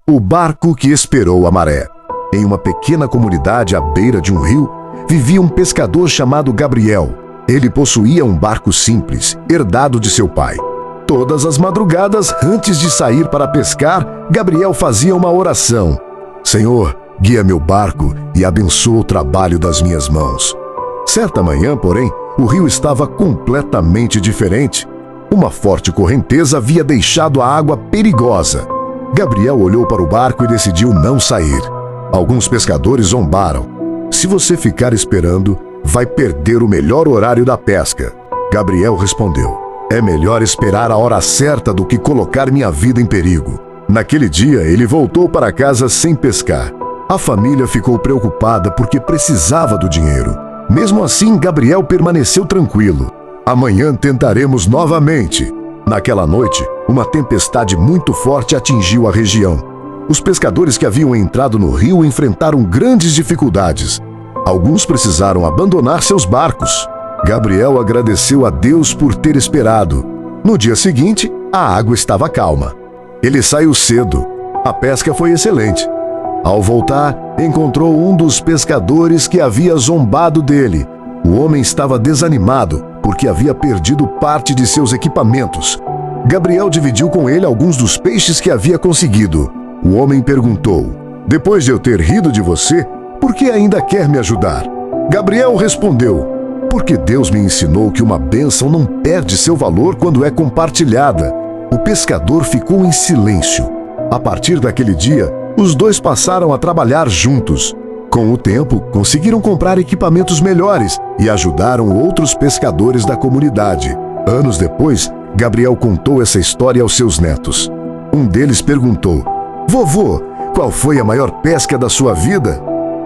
O barco que esperou a maré. Em uma pequena comunidade à beira de um rio, vivia um pescador chamado Gabriel. Ele possuía um barco simples, herdado de seu pai. Todas as madrugadas, antes de sair para pescar, Gabriel fazia uma oração. Senhor, guia meu barco e abençoa o trabalho das minhas mãos. Certa manhã, porém, o rio estava completamente diferente. Uma forte correnteza havia deixado a água perigosa. Gabriel olhou para o barco e decidiu não sair. Alguns pescadores zombaram. Se você ficar esperando, vai perder o melhor horário da pesca. Gabriel respondeu: é melhor esperar a hora certa do que colocar minha vida em perigo. Naquele dia, ele voltou para casa sem pescar. A família ficou preocupada porque precisava do dinheiro. Mesmo assim, Gabriel permaneceu tranquilo. Amanhã tentaremos novamente. Naquela noite, uma tempestade muito forte atingiu a região. Os pescadores que haviam entrado no rio enfrentaram grandes dificuldades. Alguns precisaram abandonar seus barcos. Gabriel agradeceu a Deus por ter esperado. No dia seguinte, a água estava calma. Ele saiu cedo. A pesca foi excelente. Ao voltar, encontrou um dos pescadores que havia zombado dele. O homem estava desanimado porque havia perdido parte de seus equipamentos. Gabriel dividiu com ele alguns dos peixes que havia conseguido. O homem perguntou: depois de eu ter rido de você, por que ainda quer me ajudar? Gabriel respondeu: porque Deus me ensinou que uma bênção não perde seu valor quando é compartilhada. O pescador ficou em silêncio. A partir daquele dia, os dois passaram a trabalhar juntos. Com o tempo, conseguiram comprar equipamentos melhores e ajudaram outros pescadores da comunidade. Anos depois, Gabriel contou essa história aos seus netos. Um deles perguntou: vovô, qual foi a maior pesca da sua vida?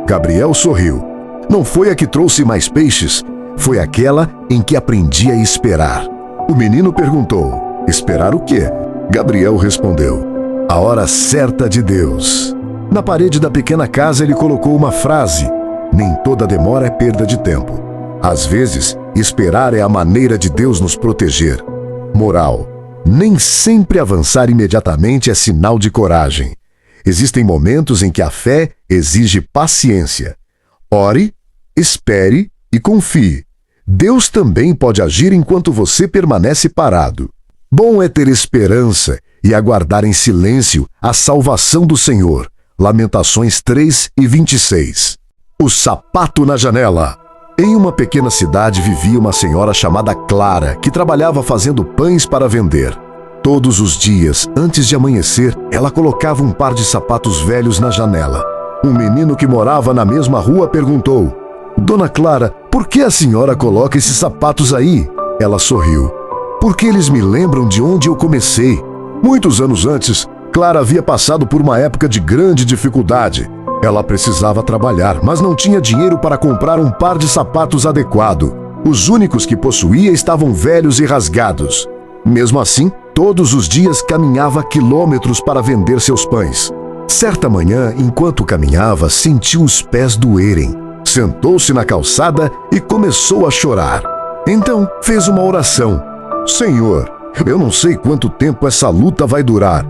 Gabriel sorriu. Não foi a que trouxe mais peixes, foi aquela em que aprendi a esperar. O menino perguntou: esperar o quê? Gabriel respondeu: a hora certa de Deus. Na parede da pequena casa ele colocou uma frase: nem toda demora é perda de tempo. Às vezes, esperar é a maneira de Deus nos proteger. Moral: nem sempre avançar imediatamente é sinal de coragem. Existem momentos em que a fé exige paciência. Ore, espere e confie. Deus também pode agir enquanto você permanece parado. Bom é ter esperança e aguardar em silêncio a salvação do Senhor. Lamentações 3:26. O sapato na janela. Em uma pequena cidade vivia uma senhora chamada Clara, que trabalhava fazendo pães para vender. Todos os dias, antes de amanhecer, ela colocava um par de sapatos velhos na janela. Um menino que morava na mesma rua perguntou: Dona Clara, por que a senhora coloca esses sapatos aí? Ela sorriu: porque eles me lembram de onde eu comecei. Muitos anos antes, Clara havia passado por uma época de grande dificuldade. Ela precisava trabalhar, mas não tinha dinheiro para comprar um par de sapatos adequado. Os únicos que possuía estavam velhos e rasgados. Mesmo assim, todos os dias caminhava quilômetros para vender seus pães. Certa manhã, enquanto caminhava, sentiu os pés doerem. Sentou-se na calçada e começou a chorar. Então, fez uma oração: Senhor, eu não sei quanto tempo essa luta vai durar,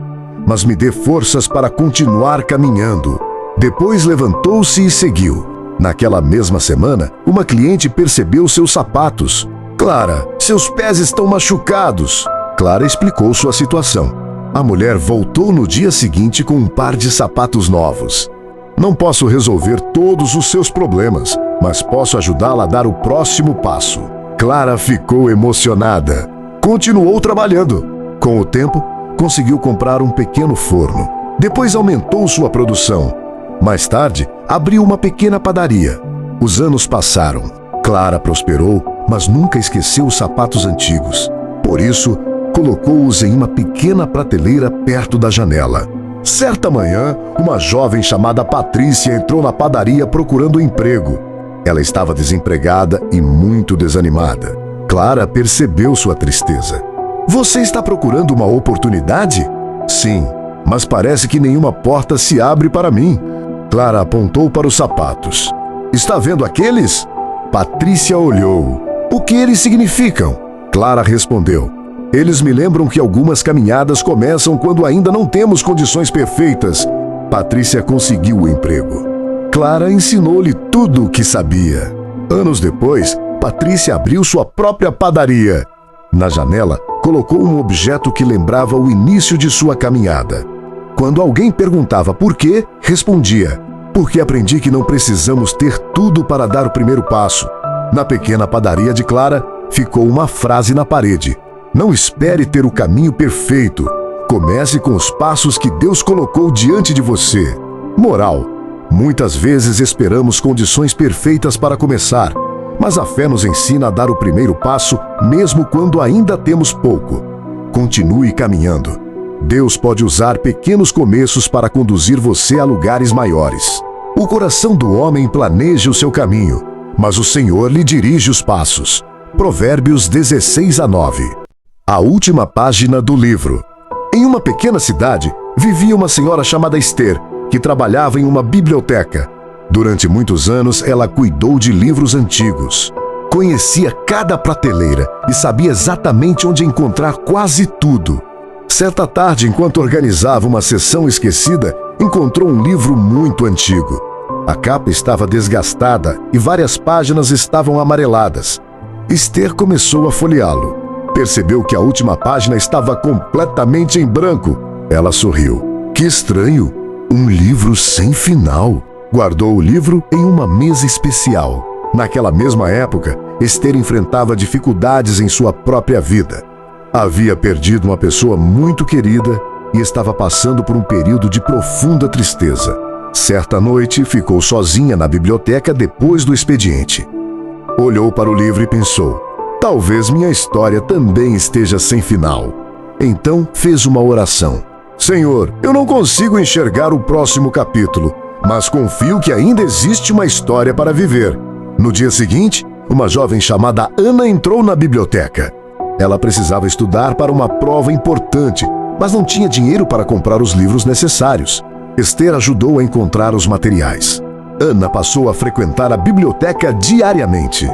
mas me dê forças para continuar caminhando. Depois levantou-se e seguiu. Naquela mesma semana, uma cliente percebeu seus sapatos. Clara, seus pés estão machucados. Clara explicou sua situação. A mulher voltou no dia seguinte com um par de sapatos novos. Não posso resolver todos os seus problemas, mas posso ajudá-la a dar o próximo passo. Clara ficou emocionada. Continuou trabalhando. Com o tempo, conseguiu comprar um pequeno forno. Depois aumentou sua produção. Mais tarde, abriu uma pequena padaria. Os anos passaram. Clara prosperou, mas nunca esqueceu os sapatos antigos. Por isso, colocou-os em uma pequena prateleira perto da janela. Certa manhã, uma jovem chamada Patrícia entrou na padaria procurando emprego. Ela estava desempregada e muito desanimada. Clara percebeu sua tristeza. Você está procurando uma oportunidade? Sim, mas parece que nenhuma porta se abre para mim. Clara apontou para os sapatos. Está vendo aqueles? Patrícia olhou. O que eles significam? Clara respondeu: eles me lembram que algumas caminhadas começam quando ainda não temos condições perfeitas Patrícia conseguiu o emprego. Clara ensinou-lhe tudo o que sabia. Anos depois, Patrícia abriu sua própria padaria. Na janela, colocou um objeto que lembrava o início de sua caminhada. Quando alguém perguntava por quê, respondia: porque aprendi que não precisamos ter tudo para dar o primeiro passo. Na pequena padaria de Clara, ficou uma frase na parede: não espere ter o caminho perfeito. Comece com os passos que Deus colocou diante de você. Moral: muitas vezes esperamos condições perfeitas para começar, mas a fé nos ensina a dar o primeiro passo mesmo quando ainda temos pouco. Continue caminhando. Deus pode usar pequenos começos para conduzir você a lugares maiores. O coração do homem planeja o seu caminho, mas o Senhor lhe dirige os passos. Provérbios 16:9. A última página do livro. Em uma pequena cidade, vivia uma senhora chamada Esther, que trabalhava em uma biblioteca. Durante muitos anos, ela cuidou de livros antigos. Conhecia cada prateleira e sabia exatamente onde encontrar quase tudo. Certa tarde, enquanto organizava uma sessão esquecida, encontrou um livro muito antigo. A capa estava desgastada e várias páginas estavam amareladas. Esther começou a folheá-lo. Percebeu que a última página estava completamente em branco. Ela sorriu. Que estranho! Um livro sem final. Guardou o livro em uma mesa especial. Naquela mesma época, Esther enfrentava dificuldades em sua própria vida. Havia perdido uma pessoa muito querida e estava passando por um período de profunda tristeza. Certa noite, ficou sozinha na biblioteca depois do expediente. Olhou para o livro e pensou: talvez minha história também esteja sem final. Então, fez uma oração. Senhor, eu não consigo enxergar o próximo capítulo, mas confio que ainda existe uma história para viver. No dia seguinte, uma jovem chamada Ana entrou na biblioteca. Ela precisava estudar para uma prova importante, mas não tinha dinheiro para comprar os livros necessários. Esther ajudou a encontrar os materiais. Ana passou a frequentar a biblioteca diariamente.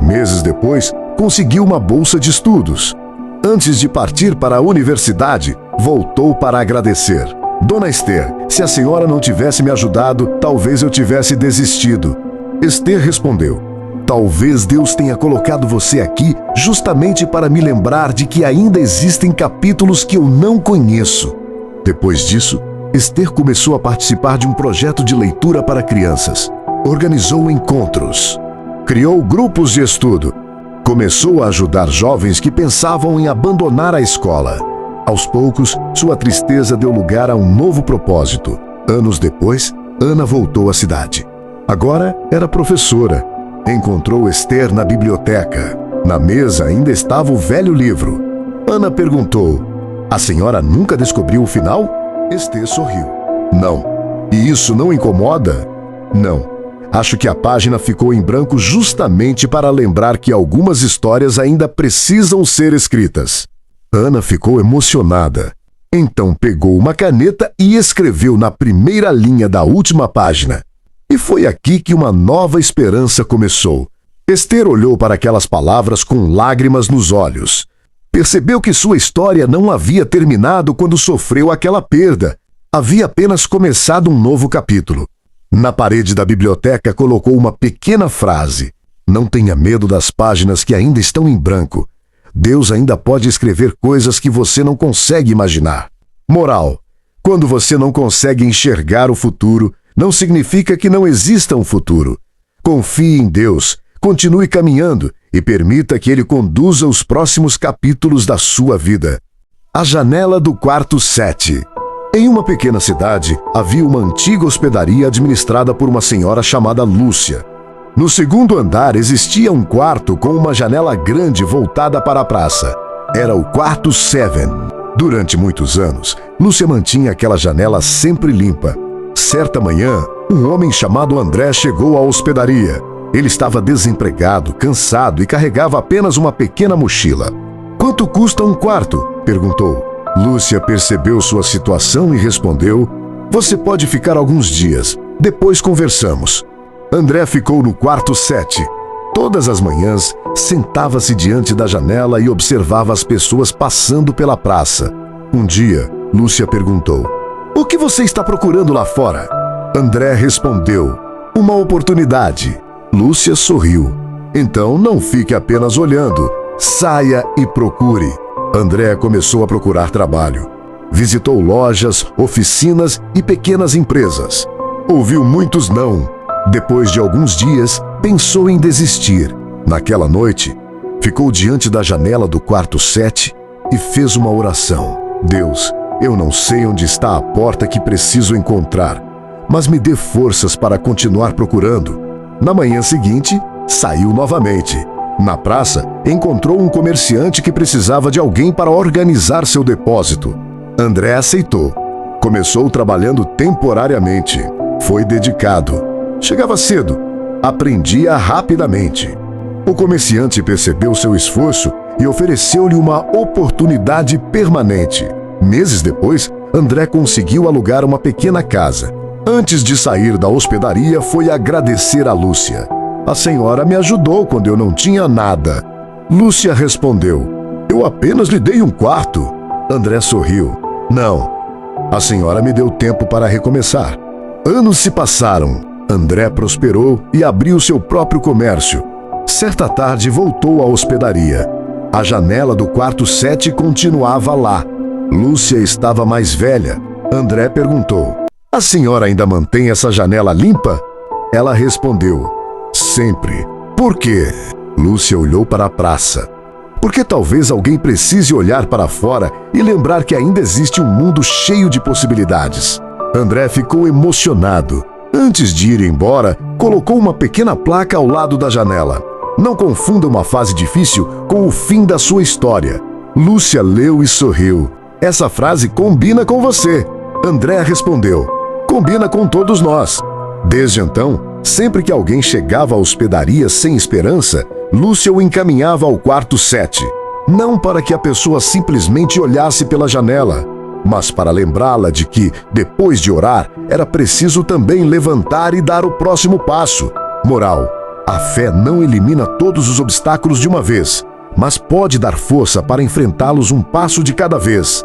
Meses depois, conseguiu uma bolsa de estudos. Antes de partir para a universidade, voltou para agradecer. Dona Esther, se a senhora não tivesse me ajudado, talvez eu tivesse desistido. Esther respondeu: talvez Deus tenha colocado você aqui justamente para me lembrar de que ainda existem capítulos que eu não conheço. Depois disso, Esther começou a participar de um projeto de leitura para crianças. Organizou encontros. Criou grupos de estudo. Começou a ajudar jovens que pensavam em abandonar a escola. Aos poucos, sua tristeza deu lugar a um novo propósito. Anos depois, Ana voltou à cidade. Agora era professora. Encontrou Esther na biblioteca. Na mesa ainda estava o velho livro. Ana perguntou: a senhora nunca descobriu o final? Esther sorriu. Não. E isso não incomoda? Não. Acho que a página ficou em branco justamente para lembrar que algumas histórias ainda precisam ser escritas. Ana ficou emocionada. Então pegou uma caneta e escreveu na primeira linha da última página. E foi aqui que uma nova esperança começou. Esther olhou para aquelas palavras com lágrimas nos olhos. Percebeu que sua história não havia terminado quando sofreu aquela perda. Havia apenas começado um novo capítulo. Na parede da biblioteca colocou uma pequena frase: não tenha medo das páginas que ainda estão em branco. Deus ainda pode escrever coisas que você não consegue imaginar. Moral: quando você não consegue enxergar o futuro, não significa que não exista um futuro. Confie em Deus, continue caminhando e permita que Ele conduza os próximos capítulos da sua vida. A janela do quarto 7. Em uma pequena cidade, havia uma antiga hospedaria administrada por uma senhora chamada Lúcia. No segundo andar existia um quarto com uma janela grande voltada para a praça. Era o quarto 7. Durante muitos anos, Lúcia mantinha aquela janela sempre limpa. Certa manhã, um homem chamado André chegou à hospedaria. Ele estava desempregado, cansado e carregava apenas uma pequena mochila. "Quanto custa um quarto?" perguntou. Lúcia percebeu sua situação e respondeu: "Você pode ficar alguns dias, depois conversamos." André ficou no quarto 7. Todas as manhãs, sentava-se diante da janela e observava as pessoas passando pela praça. Um dia, Lúcia perguntou: O que você está procurando lá fora? André respondeu: uma oportunidade. Lúcia sorriu. Então não fique apenas olhando. Saia e procure. André começou a procurar trabalho. Visitou lojas, oficinas e pequenas empresas. Ouviu muitos não. Depois de alguns dias, pensou em desistir. Naquela noite, ficou diante da janela do quarto 7 e fez uma oração. Deus, eu não sei onde está a porta que preciso encontrar, mas me dê forças para continuar procurando. Na manhã seguinte, saiu novamente. Na praça, encontrou um comerciante que precisava de alguém para organizar seu depósito. André aceitou. Começou trabalhando temporariamente. Foi dedicado. Chegava cedo. Aprendia rapidamente. O comerciante percebeu seu esforço e ofereceu-lhe uma oportunidade permanente. Meses depois, André conseguiu alugar uma pequena casa. Antes de sair da hospedaria, foi agradecer a Lúcia. A senhora me ajudou quando eu não tinha nada. Lúcia respondeu: eu apenas lhe dei um quarto. André sorriu. Não, a senhora me deu tempo para recomeçar. Anos se passaram. André prosperou e abriu seu próprio comércio. Certa tarde voltou à hospedaria. A janela do quarto 7 continuava lá. Lúcia estava mais velha. André perguntou: a senhora ainda mantém essa janela limpa? Ela respondeu: sempre. Por quê? Lúcia olhou para a praça. Porque talvez alguém precise olhar para fora e lembrar que ainda existe um mundo cheio de possibilidades. André ficou emocionado. Antes de ir embora, colocou uma pequena placa ao lado da janela. Não confunda uma fase difícil com o fim da sua história. Lúcia leu e sorriu. Essa frase combina com você. André respondeu: combina com todos nós. Desde então, sempre que alguém chegava à hospedaria sem esperança, Lúcia o encaminhava ao quarto 7. Não para que a pessoa simplesmente olhasse pela janela, mas para lembrá-la de que, depois de orar, era preciso também levantar e dar o próximo passo. Moral: a fé não elimina todos os obstáculos de uma vez, mas pode dar força para enfrentá-los um passo de cada vez.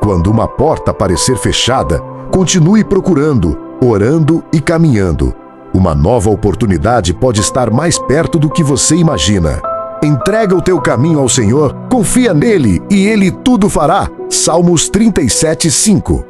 Quando uma porta parecer fechada, continue procurando, orando e caminhando. Uma nova oportunidade pode estar mais perto do que você imagina. Entrega o teu caminho ao Senhor, confia nele e ele tudo fará. Salmos 37:5.